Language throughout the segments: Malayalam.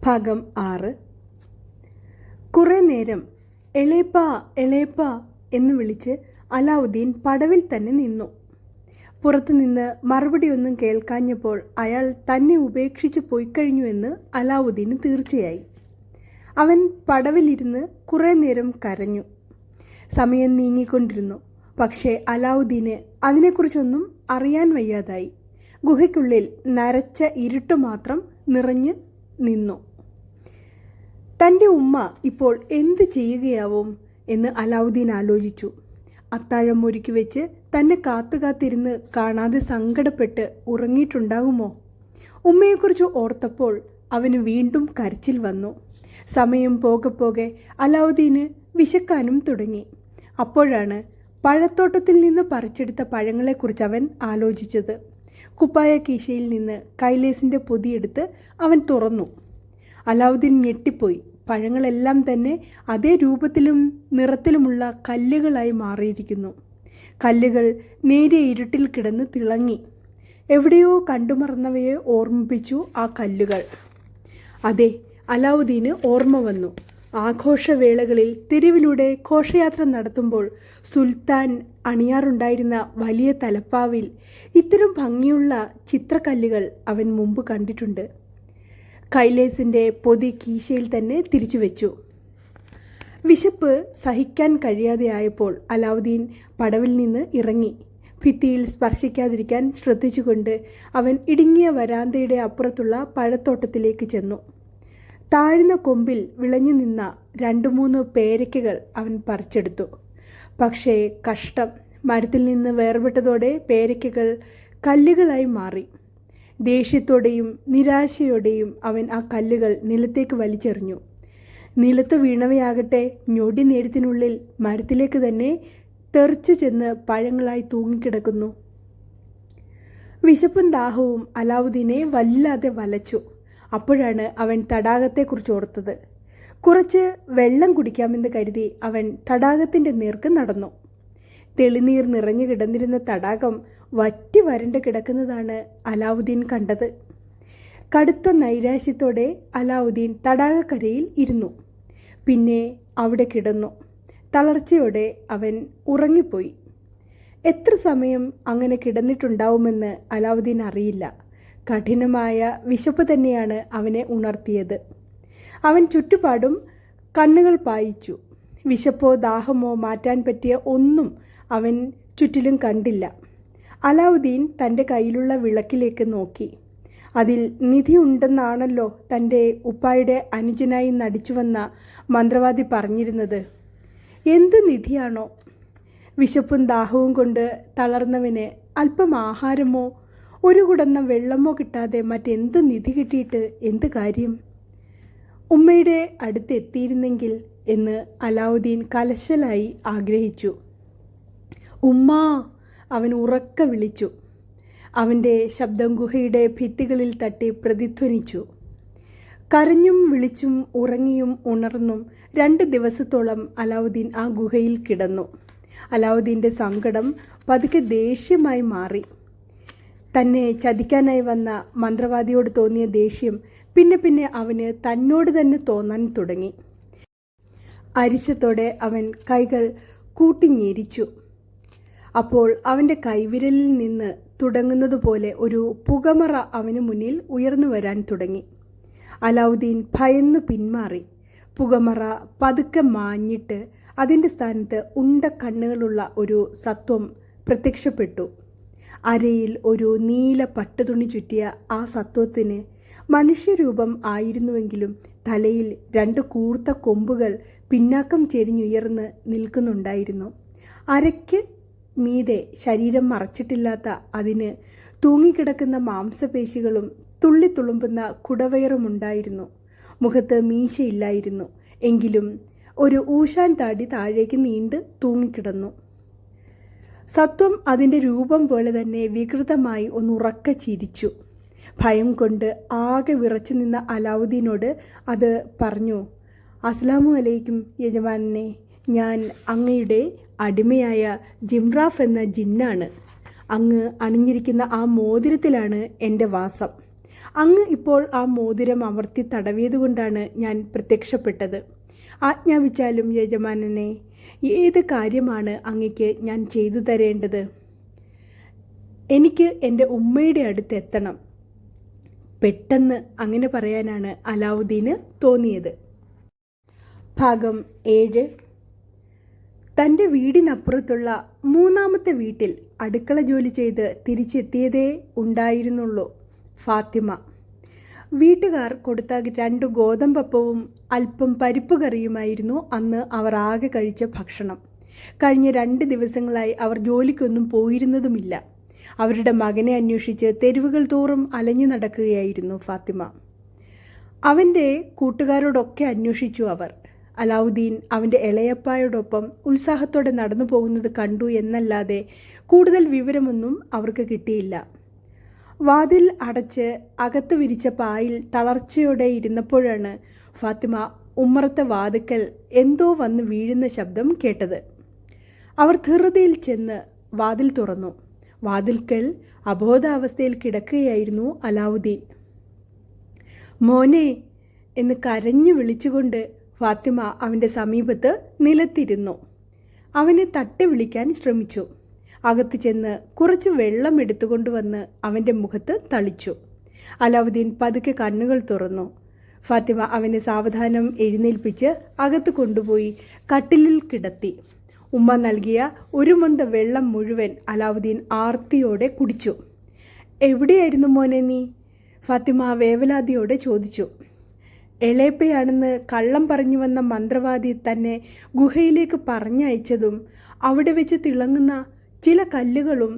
ഭാഗം 6. കുറേ നേരം എളേപ്പ എളേപ്പ എന്ന് വിളിച്ച് അലാവുദ്ദീൻ പടവിൽ തന്നെ നിന്നു. പുറത്തുനിന്ന് മറുപടിയൊന്നും കേൾക്കാഞ്ഞപ്പോൾ അയാൾ തന്നെ ഉപേക്ഷിച്ച് പോയിക്കഴിഞ്ഞുവെന്ന് അലാവുദ്ദീന് തീർച്ചയായി. അവൻ പടവിലിരുന്ന് കുറേ നേരം കരഞ്ഞു. സമയം നീങ്ങിക്കൊണ്ടിരുന്നു. പക്ഷേ അലാവുദ്ദീന് അതിനെക്കുറിച്ചൊന്നും അറിയാൻ വയ്യാതായി. ഗുഹയ്ക്കുള്ളിൽ നരച്ച ഇരുട്ട് മാത്രം നിറഞ്ഞു നിന്നു. തൻ്റെ ഉമ്മ ഇപ്പോൾ എന്ത് ചെയ്യുകയാവും എന്ന് അലാവുദ്ദീൻ ആലോചിച്ചു. അത്താഴം ഒരുക്കി വെച്ച് തന്നെ കാത്തുകാത്തിരുന്ന് കാണാതെ സങ്കടപ്പെട്ട് ഉറങ്ങിയിട്ടുണ്ടാകുമോ? ഉമ്മയെക്കുറിച്ച് ഓർത്തപ്പോൾ അവന് വീണ്ടും കരച്ചിൽ വന്നു. സമയം പോകെ പോകെ അലാവുദ്ദീന് വിശക്കാനും തുടങ്ങി. അപ്പോഴാണ് പഴത്തോട്ടത്തിൽ നിന്ന് പറിച്ചെടുത്ത പഴങ്ങളെക്കുറിച്ച് അവൻ ആലോചിച്ചത്. കുപ്പായ കീശയിൽ നിന്ന് കൈലേസിൻ്റെ പൊതിയെടുത്ത് അവൻ തുറന്നു. അലാവുദ്ദീൻ ഞെട്ടിപ്പോയി. പഴങ്ങളെല്ലാം തന്നെ അതേ രൂപത്തിലും നിറത്തിലുമുള്ള കല്ലുകളായി മാറിയിരിക്കുന്നു. കല്ലുകൾ നേരിയ ഇരുട്ടിൽ കിടന്ന് തിളങ്ങി. എവിടെയോ കണ്ടുമറന്നവയെ ഓർമ്മിപ്പിച്ചു ആ കല്ലുകൾ. അതെ, അലാവുദ്ദീന് ഓർമ്മ വന്നു. ആഘോഷവേളകളിൽ തെരുവിലൂടെ ഘോഷയാത്ര നടത്തുമ്പോൾ സുൽത്താൻ അണിയാറുണ്ടായിരുന്ന വലിയ തലപ്പാവിൽ ഇത്തരം ഭംഗിയുള്ള ചിത്രക്കല്ലുകൾ അവൻ മുമ്പ് കണ്ടിട്ടുണ്ട്. കൈലേസിൻ്റെ പൊതി കീശയിൽ തന്നെ തിരിച്ചു വെച്ചു. വിശപ്പ് സഹിക്കാൻ കഴിയാതെയായപ്പോൾ അലാവുദ്ദീൻ പടവിൽ നിന്ന് ഇറങ്ങി. ഭിത്തിയിൽ സ്പർശിക്കാതിരിക്കാൻ ശ്രദ്ധിച്ചുകൊണ്ട് അവൻ ഇടുങ്ങിയ വരാന്തയുടെ അപ്പുറത്തുള്ള പഴത്തോട്ടത്തിലേക്ക് ചെന്നു. താഴ്ന്ന കൊമ്പിൽ വിളഞ്ഞു നിന്ന 2-3 പേരയ്ക്കകൾ അവൻ പറിച്ചെടുത്തു. പക്ഷേ കഷ്ടം, മരത്തിൽ നിന്ന് വേർപെട്ടതോടെ പേരയ്ക്കകൾ കല്ലുകളായി മാറി. ദേഷ്യത്തോടെയും നിരാശയോടെയും അവൻ ആ കല്ലുകൾ നിലത്തേക്ക് വലിച്ചെറിഞ്ഞു. നിലത്ത് വീണവയാകട്ടെ ഞൊടി നേരത്തിനുള്ളിൽ മരത്തിലേക്ക് തന്നെ തെറിച്ചു ചെന്ന് പഴങ്ങളായി തൂങ്ങിക്കിടക്കുന്നു. വിശപ്പും ദാഹവും അലാവുദ്ദീനെ വല്ലാതെ വലച്ചു. അപ്പോഴാണ് അവൻ തടാകത്തെക്കുറിച്ച് ഓർത്തത്. കുറച്ച് വെള്ളം കുടിക്കാമെന്ന് കരുതി അവൻ തടാകത്തിൻ്റെ നേർക്ക് നടന്നു. തെളിനീർ നിറഞ്ഞു കിടന്നിരുന്ന തടാകം വറ്റി വരണ്ട് കിടക്കുന്നതാണ് അലാവുദ്ദീൻ കണ്ടത്. കടുത്ത നൈരാശ്യത്തോടെ അലാവുദ്ദീൻ തടാകക്കരയിൽ ഇരുന്നു. പിന്നെ അവിടെ കിടന്നു. തളർച്ചയോടെ അവൻ ഉറങ്ങിപ്പോയി. എത്ര സമയം അങ്ങനെ കിടന്നിട്ടുണ്ടാവുമെന്ന് അലാവുദ്ദീൻ അറിയില്ല. കഠിനമായ വിശപ്പ് തന്നെയാണ് അവനെ ഉണർത്തിയത്. അവൻ ചുറ്റുപാടും കണ്ണുകൾ പായിച്ചു. വിശപ്പോ ദാഹമോ മാറ്റാൻ പറ്റിയ ഒന്നും അവൻ ചുറ്റിലും കണ്ടില്ല. അലാവുദ്ദീൻ തൻ്റെ കയ്യിലുള്ള വിളക്കിലേക്ക് നോക്കി. അതിൽ നിധി ഉണ്ടെന്നാണല്ലോ തൻ്റെ ഉപ്പായുടെ അനുജനായി നടിച്ചു വന്ന മന്ത്രവാദി പറഞ്ഞിരുന്നത്. എന്ത് നിധിയാണോ? വിശപ്പും ദാഹവും കൊണ്ട് തളർന്നവന് അല്പം ആഹാരമോ ഒരു കുടന്ന വെള്ളമോ കിട്ടാതെ മറ്റെന്ത് നിധി കിട്ടിയിട്ട് എന്ത് കാര്യം? ഉമ്മയുടെ അടുത്ത് എത്തിയിരുന്നെങ്കിൽ എന്ന് അലാവുദ്ദീൻ കലശലായി ആഗ്രഹിച്ചു. ഉമ്മാ, അവൻ ഉറക്കെ വിളിച്ചു. അവൻ്റെ ശബ്ദം ഗുഹയുടെ ഭിത്തികളിൽ തട്ടി പ്രതിധ്വനിച്ചു. കരഞ്ഞും വിളിച്ചും ഉറങ്ങിയും ഉണർന്നും 2 ദിവസത്തോളം അലാവുദ്ദീൻ ആ ഗുഹയിൽ കിടന്നു. അലാവുദ്ദീൻ്റെ സങ്കടം പതുക്കെ ദേഷ്യമായി മാറി. തന്നെ ചതിക്കാനായി വന്ന മന്ത്രവാദിയോട് തോന്നിയ ദേഷ്യം പിന്നെ പിന്നെ അവന് തന്നോട് തന്നെ തോന്നാൻ തുടങ്ങി. അരിശത്തോടെ അവൻ കൈകൾ കൂട്ടിഞ്ഞെരിച്ചു. അപ്പോൾ അവൻ്റെ കൈവിരലിൽ നിന്ന് തുടങ്ങുന്നതുപോലെ ഒരു പുകമറ അവന് മുന്നിൽ ഉയർന്നു വരാൻ തുടങ്ങി. അലാവുദ്ദീൻ ഭയന്നു പിന്മാറി. പുകമറ പതുക്കെ മാഞ്ഞിട്ട് അതിൻ്റെ സ്ഥാനത്ത് ഉണ്ട കണ്ണുകളുള്ള ഒരു സത്വം പ്രത്യക്ഷപ്പെട്ടു. അരയിൽ ഒരു നീല പട്ടുതുണി ചുറ്റിയ ആ സത്വത്തിന് മനുഷ്യരൂപം ആയിരുന്നുവെങ്കിലും തലയിൽ 2 കൂർത്ത കൊമ്പുകൾ പിന്നാക്കം ചെരിഞ്ഞുയർന്ന് നിൽക്കുന്നുണ്ടായിരുന്നു. അരയ്ക്ക് മീതെ ശരീരം മറച്ചിട്ടില്ലാത്ത അതിന് തൂങ്ങിക്കിടക്കുന്ന മാംസപേശികളും തുള്ളിത്തുളുമ്പുന്ന കുടവയറുമുണ്ടായിരുന്നു. മുഖത്ത് മീശയില്ലായിരുന്നു. എങ്കിലും ഒരു ഊശാൻ താടി താഴേക്ക് നീണ്ട് തൂങ്ങിക്കിടന്നു. സത്വം അതിൻ്റെ രൂപം പോലെ തന്നെ വികൃതമായി ഒന്നുറക്കെ ചിരിച്ചു. ഭയം കൊണ്ട് ആകെ വിറച്ചു നിന്ന അലാവുദ്ദീനോട് അത് പറഞ്ഞു. അസ്സലാമു അലൈക്കും യജമാനനെ, ഞാൻ അങ്ങയുടെ അടിമയായ ജിംറാഫ് എന്ന ജിന്നാണ്. അങ്ങ് അണിഞ്ഞിരിക്കുന്ന ആ മോതിരത്തിലാണ് എൻ്റെ വാസം. അങ്ങ് ഇപ്പോൾ ആ മോതിരം അമർത്തി തടവിയതുകൊണ്ടാണ് ഞാൻ പ്രത്യക്ഷപ്പെട്ടത്. ആജ്ഞാപിച്ചാലും യജമാനനെ, ഏത് കാര്യമാണ് അങ്ങയ്ക്ക് ഞാൻ ചെയ്തു തരേണ്ടത്? എനിക്ക് എൻ്റെ ഉമ്മയുടെ അടുത്ത് എത്തണം. പെട്ടെന്ന് അങ്ങനെ പറയാനാണ് അലാവുദ്ദീന് തോന്നിയത്. ഭാഗം 7. തൻ്റെ വീടിനപ്പുറത്തുള്ള മൂന്നാമത്തെ വീട്ടിൽ അടുക്കള ജോലി ചെയ്ത് തിരിച്ചെത്തിയതേ ഉണ്ടായിരുന്നുള്ളൂ ഫാത്തിമ. വീട്ടുകാർ കൊടുത്ത 2 ഗോതമ്പപ്പവും അല്പം പരിപ്പ് കറിയുമായിരുന്നു അന്ന് അവർ ആകെ കഴിച്ച ഭക്ഷണം. കഴിഞ്ഞ 2 ദിവസങ്ങളായി അവർ ജോലിക്കൊന്നും പോയിരുന്നതുമില്ല. അവരുടെ മകനെ അന്വേഷിച്ച് തെരുവുകൾ തോറും അലഞ്ഞു നടക്കുകയായിരുന്നു ഫാത്തിമ. അവൻ്റെ കൂട്ടുകാരോടൊക്കെ അന്വേഷിച്ചു അവർ. അലാവുദ്ദീൻ അവൻ്റെ ഇളയപ്പായോടൊപ്പം ഉത്സാഹത്തോടെ നടന്നു പോകുന്നത് കണ്ടു എന്നല്ലാതെ കൂടുതൽ വിവരമൊന്നും അവർക്ക് കിട്ടിയില്ല. വാതിൽ അടച്ച് അകത്ത് വിരിച്ച പായിൽ തളർച്ചയോടെ ഇരുന്നപ്പോഴാണ് ഫാത്തിമ ഉമ്മറത്തെ വാതിക്കൽ എന്തോ വന്ന് വീഴുന്ന ശബ്ദം കേട്ടത്. അവർ ധൃതിയിൽ ചെന്ന് വാതിൽ തുറന്നു. വാതിൽക്കൽ അബോധാവസ്ഥയിൽ കിടക്കുകയായിരുന്നു അലാവുദ്ദീൻ. മോനെ എന്ന് കരഞ്ഞു വിളിച്ചുകൊണ്ട് ഫാത്തിമ അവൻ്റെ സമീപത്ത് നിലത്തിരുന്നു. അവനെ തട്ടി വിളിക്കാൻ ശ്രമിച്ചു. അകത്ത് ചെന്ന് കുറച്ച് വെള്ളം എടുത്തുകൊണ്ടുവന്ന് അവൻ്റെ മുഖത്ത് തളിച്ചു. അലാവുദ്ദീൻ പതുക്കെ കണ്ണുകൾ തുറന്നു. ഫാത്തിമ അവനെ സാവധാനം എഴുന്നേൽപ്പിച്ച് അകത്ത് കൊണ്ടുപോയി കട്ടിലിൽ കിടത്തി. ഉമ്മ നൽകിയ ഒരു മൊന്ത വെള്ളം മുഴുവൻ അലാവുദ്ദീൻ ആർത്തിയോടെ കുടിച്ചു. എവിടെയായിരുന്നു മോനെ നീ? ഫാത്തിമ വേവലാതിയോടെ ചോദിച്ചു. എളേപ്പയാണെന്ന് കള്ളം പറഞ്ഞു വന്ന മന്ത്രവാദി തന്നെ ഗുഹയിലേക്ക് പറഞ്ഞയച്ചതും അവിടെ വെച്ച് തിളങ്ങുന്ന ചില കല്ലുകളും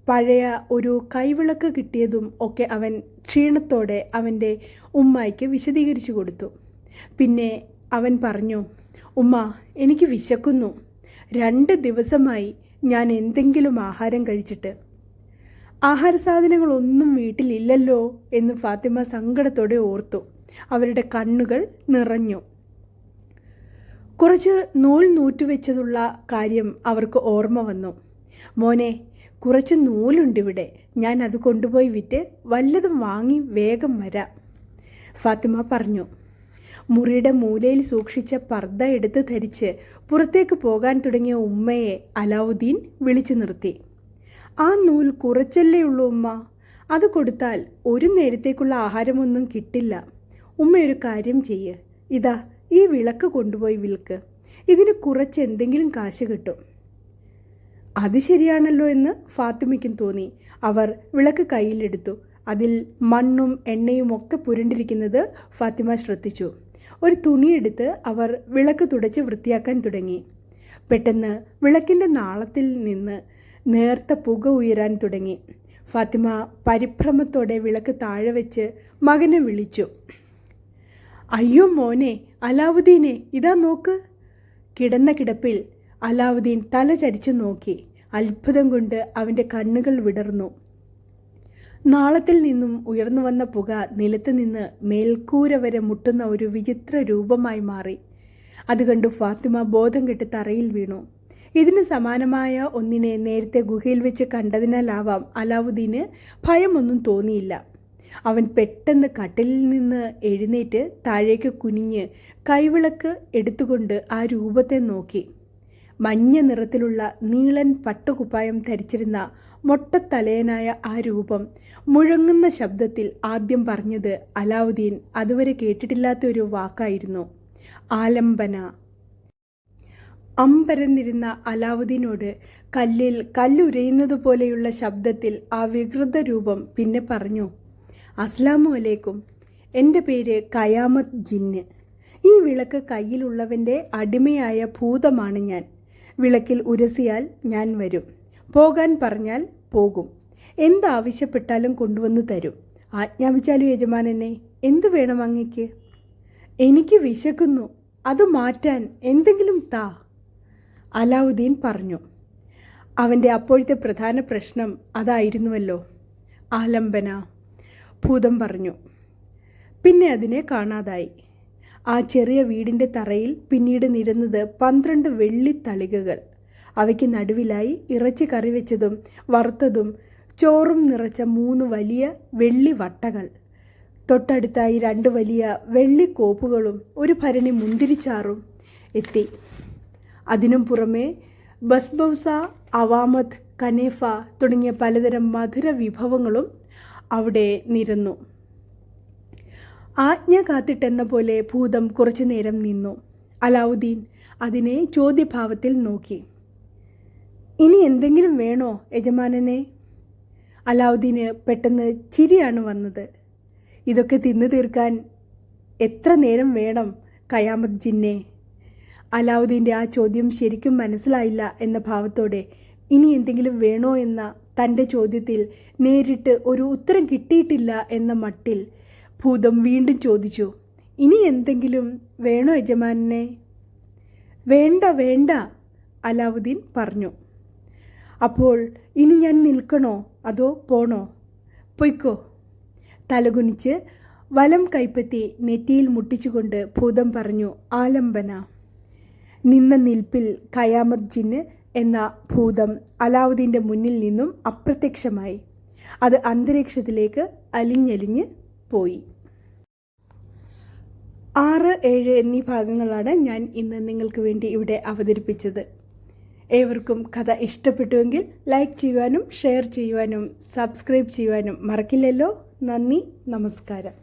പഴയ ഒരു കൈവിളക്ക് കിട്ടിയതും ഒക്കെ അവൻ ക്ഷീണത്തോടെ അവൻ്റെ ഉമ്മായ്ക്ക് വിശദീകരിച്ചു കൊടുത്തു. പിന്നെ അവൻ പറഞ്ഞു, ഉമ്മ, എനിക്ക് വിശക്കുന്നു. 2 ദിവസമായി ഞാൻ എന്തെങ്കിലും ആഹാരം കഴിച്ചിട്ട്. ആഹാര സാധനങ്ങളൊന്നും വീട്ടിലില്ലല്ലോ എന്ന് ഫാത്തിമ സങ്കടത്തോടെ ഓർത്തു. അവരുടെ കണ്ണുകൾ നിറഞ്ഞു. കുറച്ച് നൂൽ നൂറ്റുവെച്ചതുള്ള കാര്യം അവർക്ക് ഓർമ്മ വന്നു. മോനെ, കുറച്ച് നൂലുണ്ടിവിടെ. ഞാൻ അത് കൊണ്ടുപോയി വിറ്റ് വല്ലതും വാങ്ങി വേഗം വരാം, ഫാത്തിമ പറഞ്ഞു. മുറിയുടെ മൂലയിൽ സൂക്ഷിച്ച പർദ്ദ എടുത്ത് ധരിച്ച് പുറത്തേക്ക് പോകാൻ തുടങ്ങിയ ഉമ്മയെ അലാവുദ്ദീൻ വിളിച്ചു നിർത്തി. ആ നൂൽ കുറച്ചല്ലേ ഉള്ളൂ ഉമ്മ. അത് കൊടുത്താൽ ഒരു നേരത്തേക്കുള്ള ആഹാരമൊന്നും കിട്ടില്ല. ഉമ്മയൊരു കാര്യം ചെയ്യ്. ഇതാ, ഈ വിളക്ക് കൊണ്ടുപോയി വിൽക്ക്. ഇതിന് കുറച്ച് എന്തെങ്കിലും കാശ് കിട്ടും. അത് ശരിയാണല്ലോ എന്ന് ഫാത്തിമയ്ക്കും തോന്നി. അവർ വിളക്ക് കയ്യിലെടുത്തു. അതിൽ മണ്ണും എണ്ണയും ഒക്കെ പുരണ്ടിരിക്കുന്നത് ഫാത്തിമ ശ്രദ്ധിച്ചു. ഒരു തുണിയെടുത്ത് അവർ വിളക്ക് തുടച്ച് വൃത്തിയാക്കാൻ തുടങ്ങി. പെട്ടെന്ന് വിളക്കിൻ്റെ നാളത്തിൽ നിന്ന് നേർത്ത പുക ഉയരാൻ തുടങ്ങി. ഫാത്തിമ പരിഭ്രമത്തോടെ വിളക്ക് താഴെ വെച്ച് മകനെ വിളിച്ചു. അയ്യോ മോനെ, അലാവുദ്ദീനെ, ഇതാ നോക്ക്. കിടന്ന കിടപ്പിൽ അലാവുദ്ദീൻ തല ചരിച്ചു നോക്കി. അത്ഭുതം കൊണ്ട് അവൻ്റെ കണ്ണുകൾ വിടർന്നു. നാളത്തിൽ നിന്നും ഉയർന്നു വന്ന പുക നിലത്ത് നിന്ന് മേൽക്കൂര വരെ മുട്ടുന്ന ഒരു വിചിത്ര രൂപമായി മാറി. അത് കണ്ടു ഫാത്തിമ ബോധം കെട്ട് തറയിൽ വീണു. ഇതിന് സമാനമായ ഒന്നിനെ നേരത്തെ ഗുഹയിൽ വെച്ച് കണ്ടതിനാലാവാം അലാവുദ്ദീന് ഭയമൊന്നും തോന്നിയില്ല. അവൻ പെട്ടെന്ന് കട്ടിലിൽ നിന്ന് എഴുന്നേറ്റ് താഴേക്ക് കുനിഞ്ഞ് കൈവിളക്ക് എടുത്തുകൊണ്ട് ആ രൂപത്തെ നോക്കി. മഞ്ഞ നിറത്തിലുള്ള നീളൻ പട്ടുകുപ്പായം ധരിച്ചിരുന്ന മൊട്ടത്തലയനായ ആ രൂപം മുഴങ്ങുന്ന ശബ്ദത്തിൽ ആദ്യം പറഞ്ഞത് അലാവുദ്ദീൻ അതുവരെ കേട്ടിട്ടില്ലാത്ത ഒരു വാക്കായിരുന്നു: ആലംബന. അമ്പരന്നിരുന്ന അലാവുദ്ദീനോട് കല്ലിൽ കല്ലുരയുന്നത് പോലെയുള്ള ശബ്ദത്തിൽ ആ വികൃത രൂപം പിന്നെ പറഞ്ഞു: അസ്സലാമു അലൈക്കും. എൻ്റെ പേര് ഖയാമത്ത് ജിന്ന്. ഈ വിളക്ക് കയ്യിലുള്ളവൻ്റെ അടിമയായ ഭൂതമാണ് ഞാൻ. വിളക്കിൽ ഉരസിയാൽ ഞാൻ വരും, പോകാൻ പറഞ്ഞാൽ പോകും, എന്താവശ്യപ്പെട്ടാലും കൊണ്ടുവന്ന് തരും. ആജ്ഞാപിച്ചാലും യജമാനനെ, എന്തു വേണം അങ്ങയ്ക്ക്? എനിക്ക് വിശക്കുന്നു, അത് മാറ്റാൻ എന്തെങ്കിലും താ, അലാവുദ്ദീൻ പറഞ്ഞു. അവൻ്റെ അപ്പോഴത്തെ പ്രധാന പ്രശ്നം അതായിരുന്നുവല്ലോ. ആലംബന, ഭൂതം പറഞ്ഞു. പിന്നെ അതിനെ കാണാതായി. ആ ചെറിയ വീടിൻ്റെ തറയിൽ പിന്നീട് നിരന്നത് 12 വെള്ളിത്തളികകൾ. അവയ്ക്ക് നടുവിലായി ഇറച്ചി കറി വെച്ചതും വറുത്തതും ചോറും നിറച്ച 3 വലിയ വെള്ളി വട്ടകൾ. തൊട്ടടുത്തായി 2 വലിയ വെള്ളിക്കോപ്പുകളും ഒരു ഭരണി മുന്തിരിച്ചാറും എത്തി. അതിനും പുറമെ ബസ്ബൗസ, അവാമത്ത്, കനേഫ തുടങ്ങിയ പലതരം മധുര വിഭവങ്ങളും അവിടെ നിരന്നു. ആജ്ഞ കാത്തിട്ടെന്ന പോലെ ഭൂതം കുറച്ചു നേരം നിന്നു. അലാവുദ്ദീൻ അതിനെ ചോദ്യഭാവത്തിൽ നോക്കി. ഇനി എന്തെങ്കിലും വേണോ യജമാനനെ? അലാവുദ്ദീന് പെട്ടെന്ന് ചിരിയാണ് വന്നത്. ഇതൊക്കെ തിന്നു തീർക്കാൻ എത്ര നേരം വേണം ഖയാമത്ത് ജിന്നെ? അലാവുദ്ദീൻ്റെ ആ ചോദ്യം ശരിക്കും മനസ്സിലായില്ല എന്ന ഭാവത്തോടെ ഇനി എന്തെങ്കിലും വേണോ എന്ന തൻ്റെ ചോദ്യത്തിൽ നേരിട്ട് ഒരു ഉത്തരം കിട്ടിയിട്ടില്ല എന്ന മട്ടിൽ ഭൂതം വീണ്ടും ചോദിച്ചു, ഇനി എന്തെങ്കിലും വേണോ യജമാനെ? വേണ്ട വേണ്ട, അലാവുദ്ദീൻ പറഞ്ഞു. അപ്പോൾ ഇനി ഞാൻ നിൽക്കണോ അതോ പോണോ? പൊയ്ക്കോ. തലകുനിച്ച് വലം കൈപ്പത്തി നെറ്റിയിൽ മുട്ടിച്ചുകൊണ്ട് ഭൂതം പറഞ്ഞു, ആലംബന. നിന്ന നിൽപ്പിൽ ഖയാമത്ത് ജിന്ന് എന്ന ഭൂതം അലാവുദ്ദീൻ്റെ മുന്നിൽ നിന്നും അപ്രത്യക്ഷമായി. അത് അന്തരീക്ഷത്തിലേക്ക് അലിഞ്ഞലിഞ്ഞ് പോയി. 6, 7 എന്നീ ഭാഗങ്ങളാണ് ഞാൻ ഇന്ന് നിങ്ങൾക്ക് വേണ്ടി ഇവിടെ അവതരിപ്പിച്ചത്. ഏവർക്കും കഥ ഇഷ്ടപ്പെട്ടുവെങ്കിൽ ലൈക്ക് ചെയ്യുവാനും ഷെയർ ചെയ്യുവാനും സബ്സ്ക്രൈബ് ചെയ്യുവാനും മറക്കില്ലല്ലോ. നന്ദി, നമസ്കാരം.